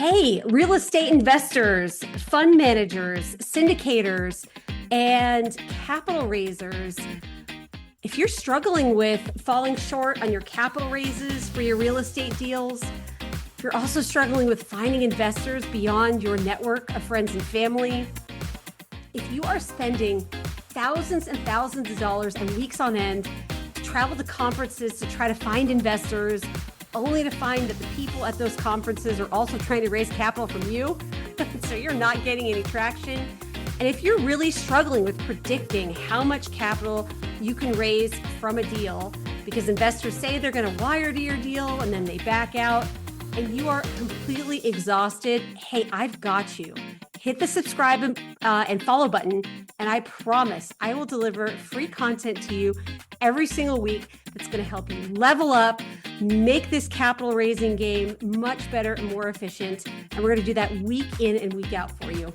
Hey, real estate investors, fund managers, syndicators, and capital raisers. If you're struggling with falling short on your capital raises for your real estate deals, if you're also struggling with finding investors beyond your network of friends and family, if you are spending thousands and thousands of dollars and weeks on end to travel to conferences to try to find investors, only to find that the people at those conferences are also trying to raise capital from you, so you're not getting any traction. And if you're really struggling with predicting how much capital you can raise from a deal, because investors say they're going to wire to your deal and then they back out, and you are completely exhausted, hey, I've got you. Hit the subscribe and follow button, and I promise I will deliver free content to you every single week that's going to help you level up, make this capital raising game much better and more efficient. And we're going to do that week in and week out for you.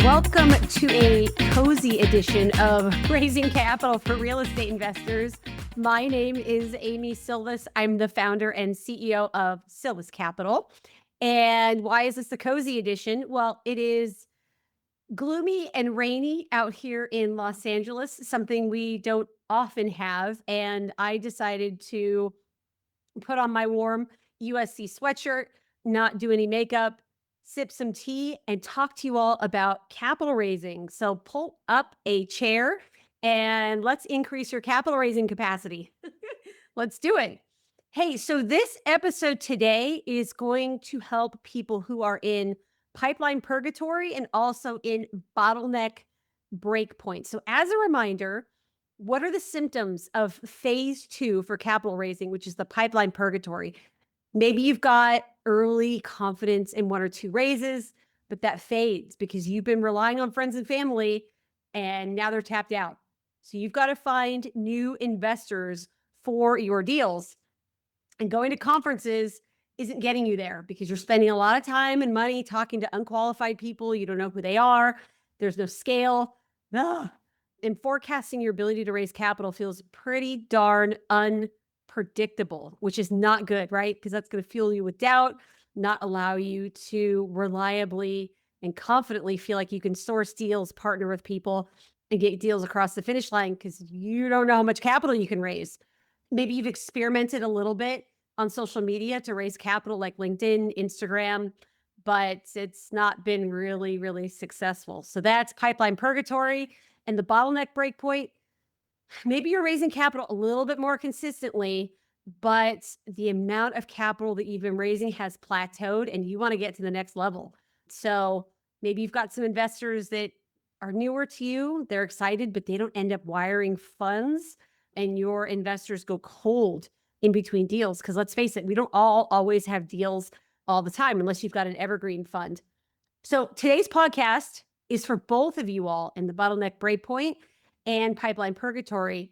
Welcome to a cozy edition of Raising Capital for Real Estate Investors. My name is Amy Sylvis. I'm the founder and CEO of Sylvis Capital. And why is this a cozy edition? Well, it is gloomy and rainy out here in Los Angeles, something we don't often have. And I decided to put on my warm USC sweatshirt, not do any makeup, sip some tea, and talk to you all about capital raising. So pull up a chair and let's increase your capital raising capacity. Let's do it. Hey, so this episode today is going to help people who are in pipeline purgatory and also in bottleneck breakpoint. So as a reminder, what are the symptoms of phase 2 for capital raising, which is the pipeline purgatory? Maybe you've got early confidence in one or two raises, but that fades because you've been relying on friends and family and now they're tapped out. So you've got to find new investors for your deals. And going to conferences isn't getting you there because you're spending a lot of time and money talking to unqualified people. You don't know who they are. There's no scale. Ugh. And forecasting your ability to raise capital feels pretty darn unpredictable, which is not good, right? Because that's going to fuel you with doubt, not allow you to reliably and confidently feel like you can source deals, partner with people, and get deals across the finish line because you don't know how much capital you can raise. Maybe you've experimented a little bit on social media to raise capital like LinkedIn, Instagram, but it's not been really, really successful. So that's pipeline purgatory. And the bottleneck breakpoint, maybe you're raising capital a little bit more consistently, but the amount of capital that you've been raising has plateaued and you want to get to the next level. So maybe you've got some investors that are newer to you. They're excited, but they don't end up wiring funds and your investors go cold in between deals. Because let's face it, we don't all always have deals all the time unless you've got an evergreen fund. So today's podcast is for both of you all in the bottleneck breakpoint and pipeline purgatory.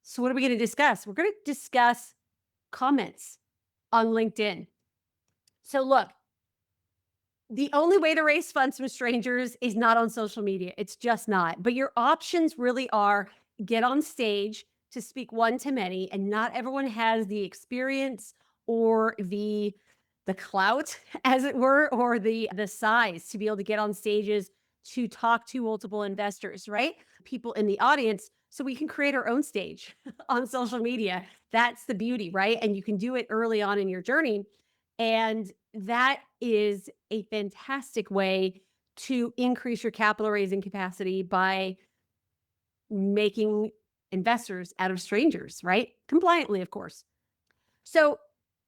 So what are we going to discuss? We're going to discuss comments on LinkedIn. So look, the only way to raise funds from strangers is not on social media. It's just not. But your options really are get on stage to speak one to many, and not everyone has the experience or the clout, as it were, or the size to be able to get on stages to talk to multiple investors, right? People in the audience, so we can create our own stage on social media. That's the beauty, right? And you can do it early on in your journey. And that is a fantastic way to increase your capital raising capacity by making investors out of strangers, right? Compliantly, of course. So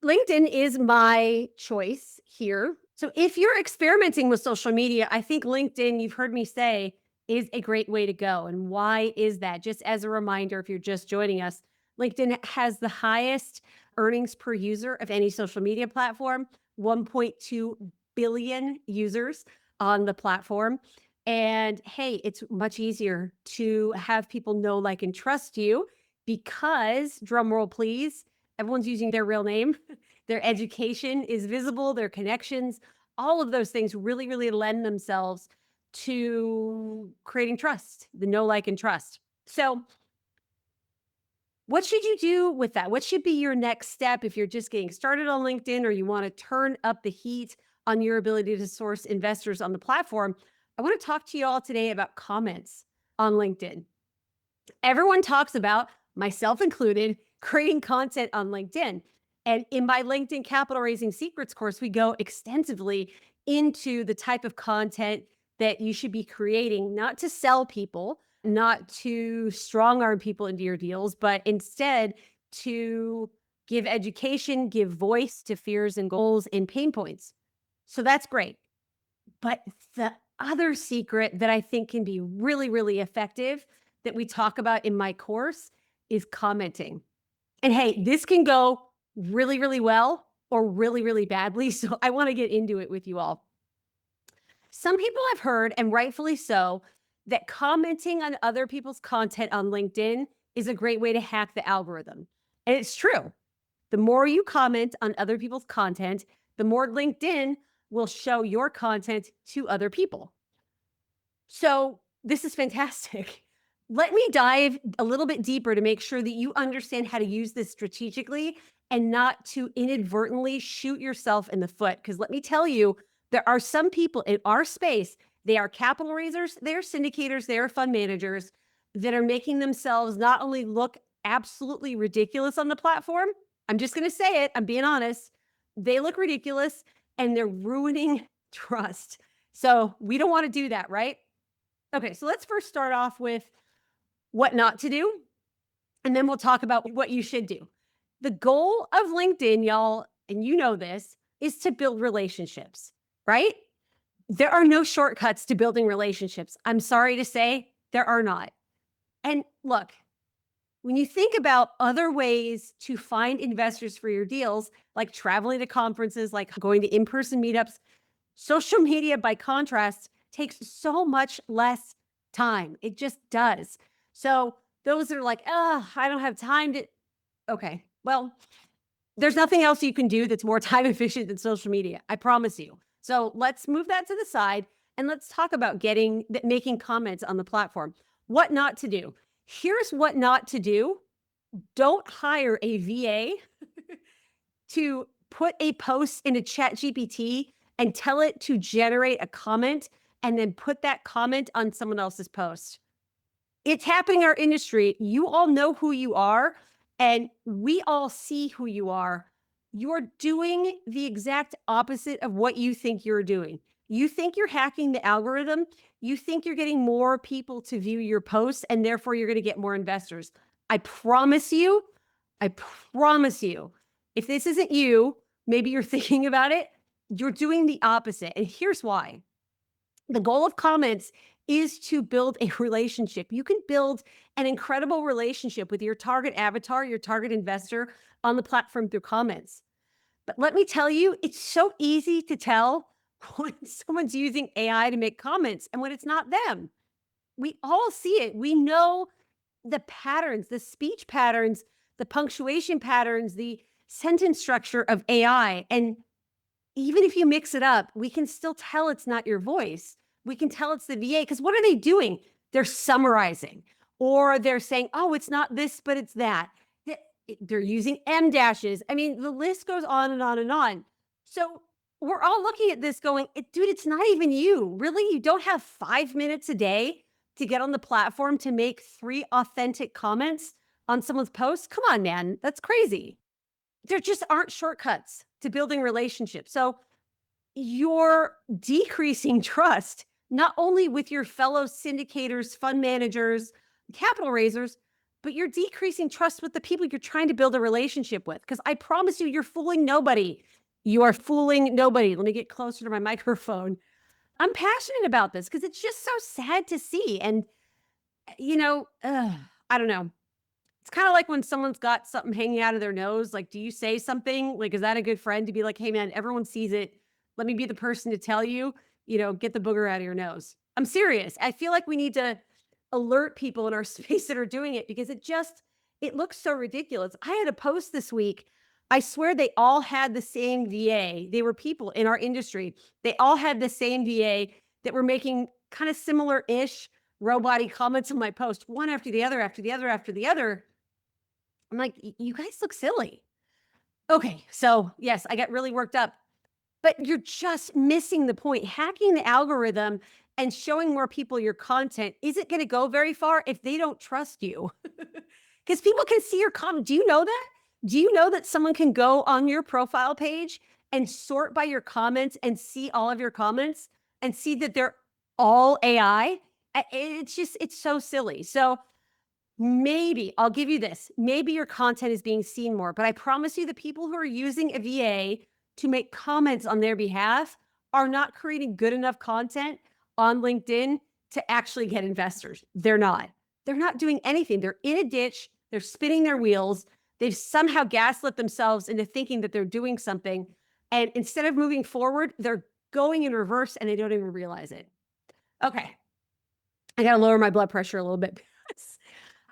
LinkedIn is my choice here. So if you're experimenting with social media, I think LinkedIn, you've heard me say, is a great way to go. And why is that? Just as a reminder, if you're just joining us, LinkedIn has the highest earnings per user of any social media platform, 1.2 billion users on the platform. And hey, it's much easier to have people know, like, and trust you because, drum roll please, everyone's using their real name. Their education is visible, their connections, all of those things really, really lend themselves to creating trust, the know, like, and trust. So What should you do with that? What should be your next step if you're just getting started on LinkedIn or you want to turn up the heat on your ability to source investors on the platform? I want to talk to you all today about comments on LinkedIn. Everyone talks about, myself included, creating content on LinkedIn. And in my LinkedIn Capital Raising Secrets course, we go extensively into the type of content that you should be creating, not to sell people, not to strong arm people into your deals, but instead to give education, give voice to fears and goals and pain points. So that's great. But the other secret that I think can be really, really effective that we talk about in my course is commenting. And hey, this can go really, really well or really, really badly. So I want to get into it with you all. Some people have heard, and rightfully so, that commenting on other people's content on LinkedIn is a great way to hack the algorithm. And it's true. The more you comment on other people's content, the more LinkedIn will show your content to other people. So this is fantastic. Let me dive a little bit deeper to make sure that you understand how to use this strategically and not to inadvertently shoot yourself in the foot. Because let me tell you, there are some people in our space, they are capital raisers, they are syndicators, they are fund managers that are making themselves not only look absolutely ridiculous on the platform, I'm just going to say it, I'm being honest, they look ridiculous and they're ruining trust. So we don't want to do that, right? Okay, so let's first start off with what not to do, and then we'll talk about what you should do. The goal of LinkedIn, y'all, and you know this, is to build relationships, right? There are no shortcuts to building relationships. I'm sorry to say, there are not. And look, when you think about other ways to find investors for your deals, like traveling to conferences, like going to in-person meetups, social media, by contrast, takes so much less time. It just does. So those are like, oh, I don't have time to. Okay, well, there's nothing else you can do that's more time efficient than social media. I promise you. So let's move that to the side and let's talk about making comments on the platform. What not to do. Here's what not to do. Don't hire a VA to put a post into ChatGPT and tell it to generate a comment and then put that comment on someone else's post. It's happening in our industry. You all know who you are, and we all see who you are. You're doing the exact opposite of what you think you're doing. You think you're hacking the algorithm. You think you're getting more people to view your posts, and therefore you're going to get more investors. I promise you, if this isn't you, maybe you're thinking about it, you're doing the opposite. And here's why. The goal of comments is to build a relationship. You can build an incredible relationship with your target avatar, your target investor on the platform through comments. But let me tell you, it's so easy to tell when someone's using AI to make comments and when it's not them. We all see it. We know the patterns, the speech patterns, the punctuation patterns, the sentence structure of AI. And even if you mix it up, we can still tell it's not your voice. We can tell it's the VA because what are they doing? They're summarizing or they're saying, oh, it's not this, but it's that. They're using M dashes. I mean, the list goes on and on and on. So we're all looking at this going, dude, it's not even you. Really? You don't have 5 minutes a day to get on the platform to make 3 authentic comments on someone's post? Come on, man. That's crazy. There just aren't shortcuts to building relationships. So you're decreasing trust, not only with your fellow syndicators, fund managers, capital raisers, but you're decreasing trust with the people you're trying to build a relationship with. Because I promise you, you're fooling nobody. You are fooling nobody. Let me get closer to my microphone. I'm passionate about this because it's just so sad to see. And, I don't know. It's kind of like when someone's got something hanging out of their nose. Like, do you say something? Like, is that a good friend to be like, hey, man, everyone sees it. Let me be the person to tell you, get the booger out of your nose. I'm serious. I feel like we need to alert people in our space that are doing it because it looks so ridiculous. I had a post this week. I swear they all had the same VA. They were people in our industry. They all had the same VA that were making kind of similar-ish robot-y comments on my post, one after the other, after the other, after the other. I'm like, You guys look silly." Okay, so yes, I got really worked up, but you're just missing the point. Hacking the algorithm and showing more people your content isn't going to go very far if they don't trust you. Because people can see your comment. Do you know that? Do you know that someone can go on your profile page and sort by your comments and see all of your comments and see that they're all AI? It's just, it's so silly. So maybe I'll give you this. Maybe your content is being seen more, but I promise you the people who are using a VA to make comments on their behalf are not creating good enough content on LinkedIn to actually get investors. They're not. They're not doing anything. They're in a ditch. They're spinning their wheels. They've somehow gaslit themselves into thinking that they're doing something. And instead of moving forward, they're going in reverse and they don't even realize it. Okay. I got to lower my blood pressure a little bit.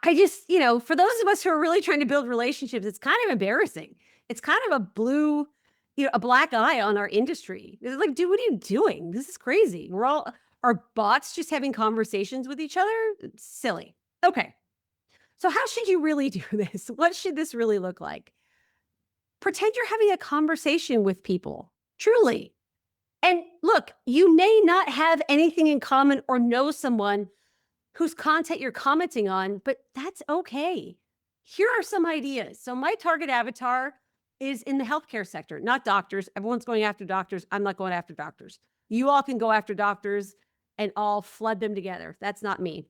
I just, for those of us who are really trying to build relationships, it's kind of embarrassing. It's kind of a black eye on our industry. It's like, dude, what are you doing? This is crazy. Are bots just having conversations with each other? It's silly. Okay. So how should you really do this? What should this really look like? Pretend you're having a conversation with people, truly. And look, you may not have anything in common or know someone whose content you're commenting on, but that's okay. Here are some ideas. So my target avatar is in the healthcare sector, not doctors. Everyone's going after doctors. I'm not going after doctors. You all can go after doctors and I'll flood them together. That's not me.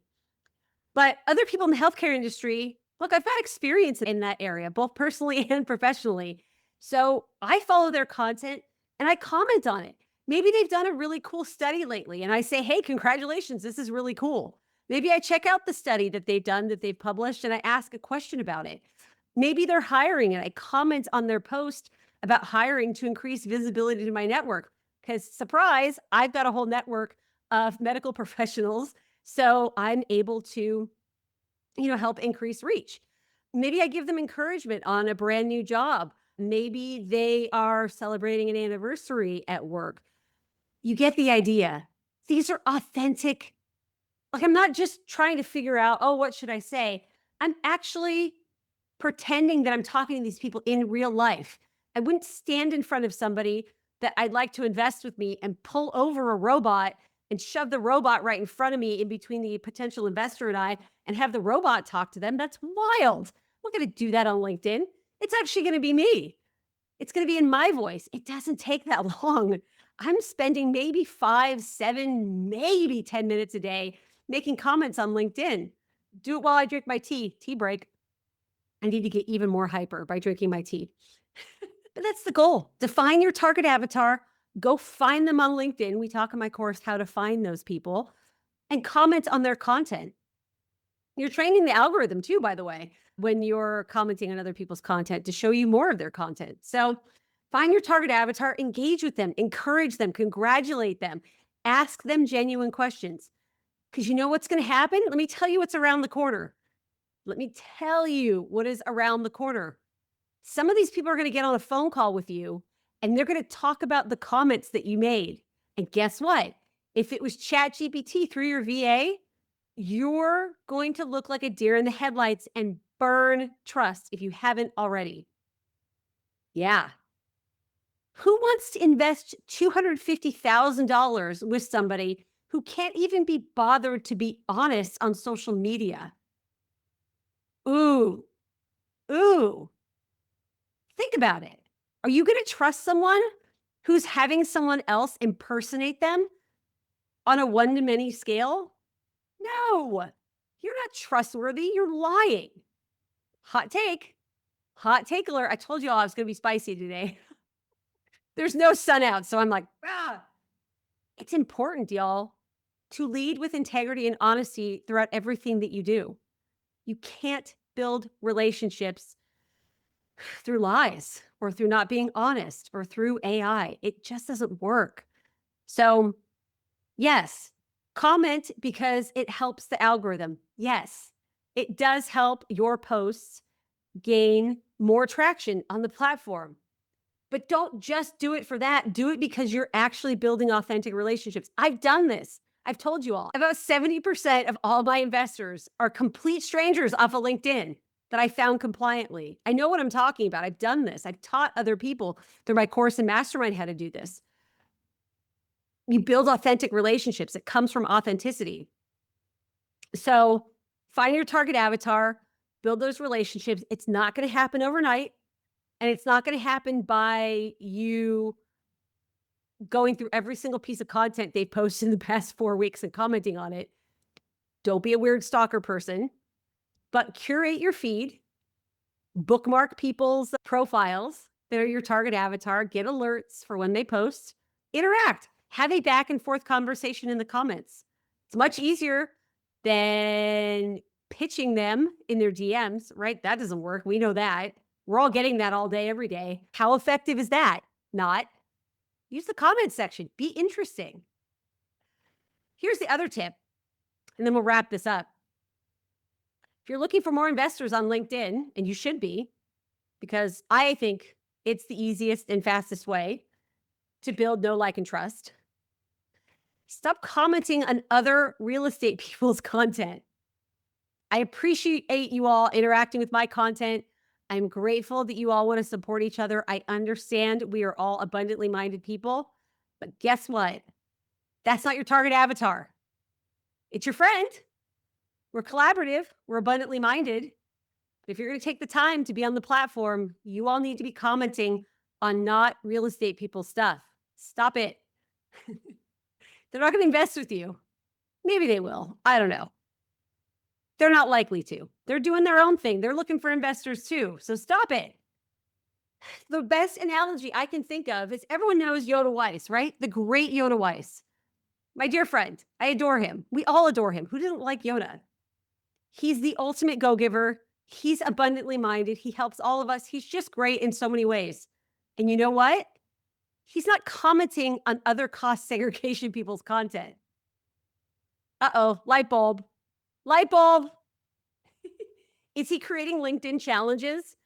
But other people in the healthcare industry, look, I've got experience in that area, both personally and professionally. So I follow their content and I comment on it. Maybe they've done a really cool study lately and I say, hey, congratulations, this is really cool. Maybe I check out the study that they've done, that they've published, and I ask a question about it. Maybe they're hiring and I comment on their post about hiring to increase visibility to my network. Because surprise, I've got a whole network of medical professionals. So I'm able to, help increase reach. Maybe I give them encouragement on a brand new job. Maybe they are celebrating an anniversary at work. You get the idea. These are authentic. Like, I'm not just trying to figure out, oh, what should I say? I'm actually pretending that I'm talking to these people in real life. I wouldn't stand in front of somebody that I'd like to invest with me and pull over a robot and shove the robot right in front of me in between the potential investor and I and have the robot talk to them. That's wild. I'm not going to do that on LinkedIn. It's actually going to be me. It's going to be in my voice. It doesn't take that long. I'm spending maybe 5, 7, maybe 10 minutes a day making comments on LinkedIn. Do it while I drink my tea. Tea break. I need to get even more hyper by drinking my tea. But that's the goal. Define your target avatar. Go find them on LinkedIn. We talk in my course how to find those people and comment on their content. You're training the algorithm too, by the way, when you're commenting on other people's content to show you more of their content. So find your target avatar, engage with them, encourage them, congratulate them, ask them genuine questions. Because you know what's going to happen? Let me tell you what's around the corner. Let me tell you what is around the corner. Some of these people are going to get on a phone call with you and they're going to talk about the comments that you made. And guess what? If it was ChatGPT through your VA, you're going to look like a deer in the headlights and burn trust if you haven't already. Yeah. Who wants to invest $250,000 with somebody who can't even be bothered to be honest on social media? Ooh, ooh. Think about it. Are you going to trust someone who's having someone else impersonate them on a one-to-many scale? No, you're not trustworthy. You're lying. Hot take. Hot take alert. I told you all I was going to be spicy today. There's no sun out, so I'm like, It's important, y'all, to lead with integrity and honesty throughout everything that you do. You can't build relationships through lies or through not being honest or through AI. It just doesn't work. So, yes, comment because it helps the algorithm. Yes, it does help your posts gain more traction on the platform. But don't just do it for that. Do it because you're actually building authentic relationships. I've done this. I've told you all. About 70% of all my investors are complete strangers off of LinkedIn. that I found compliantly. I know what I'm talking about. I've done this. I've taught other people through my course and mastermind how to do this. You build authentic relationships. It comes from authenticity. So find your target avatar, build those relationships. It's not going to happen overnight. And it's not going to happen by you going through every single piece of content they've posted in the past 4 weeks and commenting on it. Don't be a weird stalker person, but curate your feed, bookmark people's profiles that are your target avatar, get alerts for when they post, interact, have a back and forth conversation in the comments. It's much easier than pitching them in their DMs, right? That doesn't work. We know that. We're all getting that all day, every day. How effective is that? Not. Use the comment section. Be interesting. Here's the other tip, and then we'll wrap this up. If you're looking for more investors on LinkedIn, and you should be, because I think it's the easiest and fastest way to build know, like, and trust, stop commenting on other real estate people's content. I appreciate you all interacting with my content. I'm grateful that you all want to support each other. I understand we are all abundantly minded people, but guess what? That's not your target avatar. It's your friend. We're collaborative. We're abundantly minded. But if you're going to take the time to be on the platform, you all need to be commenting on not real estate people's stuff. Stop it. They're not going to invest with you. Maybe they will. I don't know. They're not likely to. They're doing their own thing. They're looking for investors too. So stop it. The best analogy I can think of is everyone knows Yoda Weiss, right? The great Yoda Weiss. My dear friend. I adore him. We all adore him. Who doesn't like Yoda? He's the ultimate go-giver. He's abundantly minded. He helps all of us. He's just great in so many ways. And you know what? He's not commenting on other cost segregation people's content. Uh-oh, light bulb. Light bulb. Is he creating LinkedIn challenges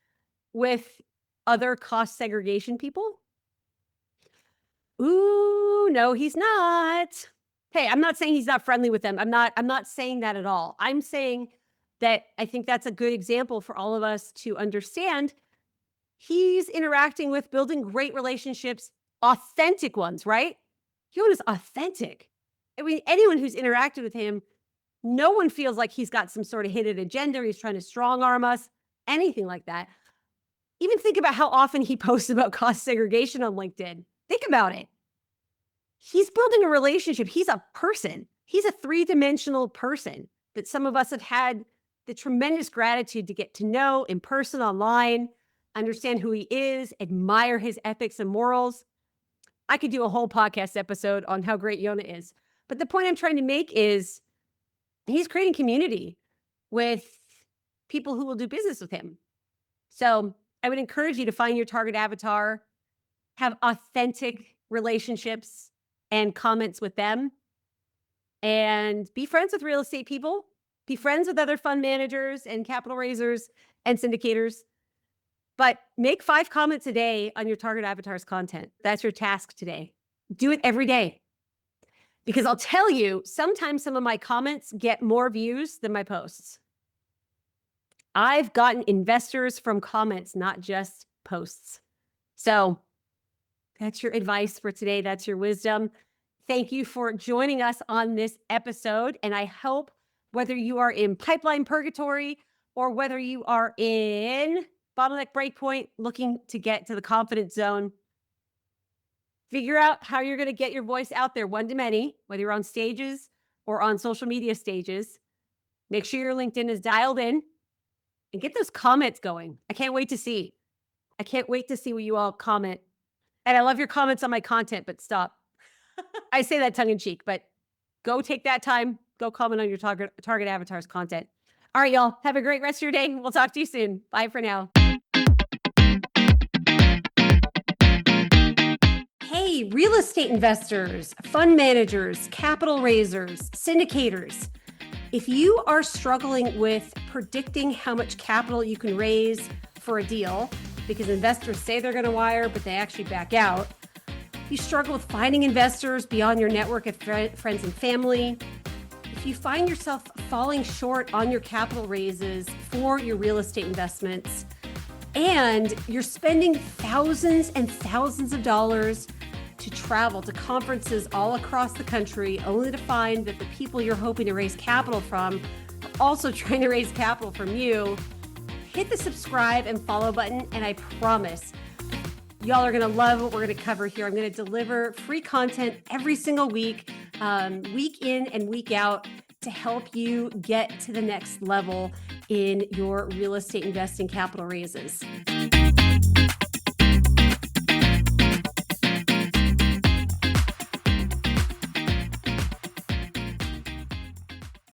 with other cost segregation people? Ooh, no, he's not. Hey, I'm not saying he's not friendly with them. I'm not saying that at all. I'm saying that I think that's a good example for all of us to understand. He's interacting with, building great relationships, authentic ones, right? Yoda's authentic. I mean, anyone who's interacted with him, no one feels like he's got some sort of hidden agenda. He's trying to strong arm us, anything like that. Even think about how often he posts about cost segregation on LinkedIn. Think about it. He's building a relationship. He's a person. He's a three-dimensional person that some of us have had the tremendous gratitude to get to know in person, online, understand who he is, admire his ethics and morals. I could do a whole podcast episode on how great Yona is. But the point I'm trying to make is he's creating community with people who will do business with him. So I would encourage you to find your target avatar, have authentic relationships and comments with them, and be friends with real estate people, be friends with other fund managers and capital raisers and syndicators, but make 5 comments a day on your target avatar's content. That's your task today. Do it every day. Because I'll tell you, sometimes some of my comments get more views than my posts. I've gotten investors from comments, not just posts. So that's your advice for today. That's your wisdom. Thank you for joining us on this episode. And I hope whether you are in pipeline purgatory or whether you are in Bottleneck Breakpoint looking to get to the confidence zone, figure out how you're going to get your voice out there one to many, whether you're on stages or on social media stages. Make sure your LinkedIn is dialed in and get those comments going. I can't wait to see. I can't wait to see what you all comment. And I love your comments on my content, but stop. I say that tongue in cheek, but go take that time. Go comment on your target avatar's content. All right, y'all. Have a great rest of your day. We'll talk to you soon. Bye for now. Hey, real estate investors, fund managers, capital raisers, syndicators. If you are struggling with predicting how much capital you can raise for a deal, because investors say they're going to wire, but they actually back out, you struggle with finding investors beyond your network of friends and family, if if you find yourself falling short on your capital raises for your real estate investments, and you're spending thousands and thousands of dollars to travel to conferences all across the country, only to find that the people you're hoping to raise capital from are also trying to raise capital from you, hit the subscribe and follow button, and I promise y'all are going to love what we're going to cover here. I'm going to deliver free content every single week, week in and week out, to help you get to the next level in your real estate investing capital raises.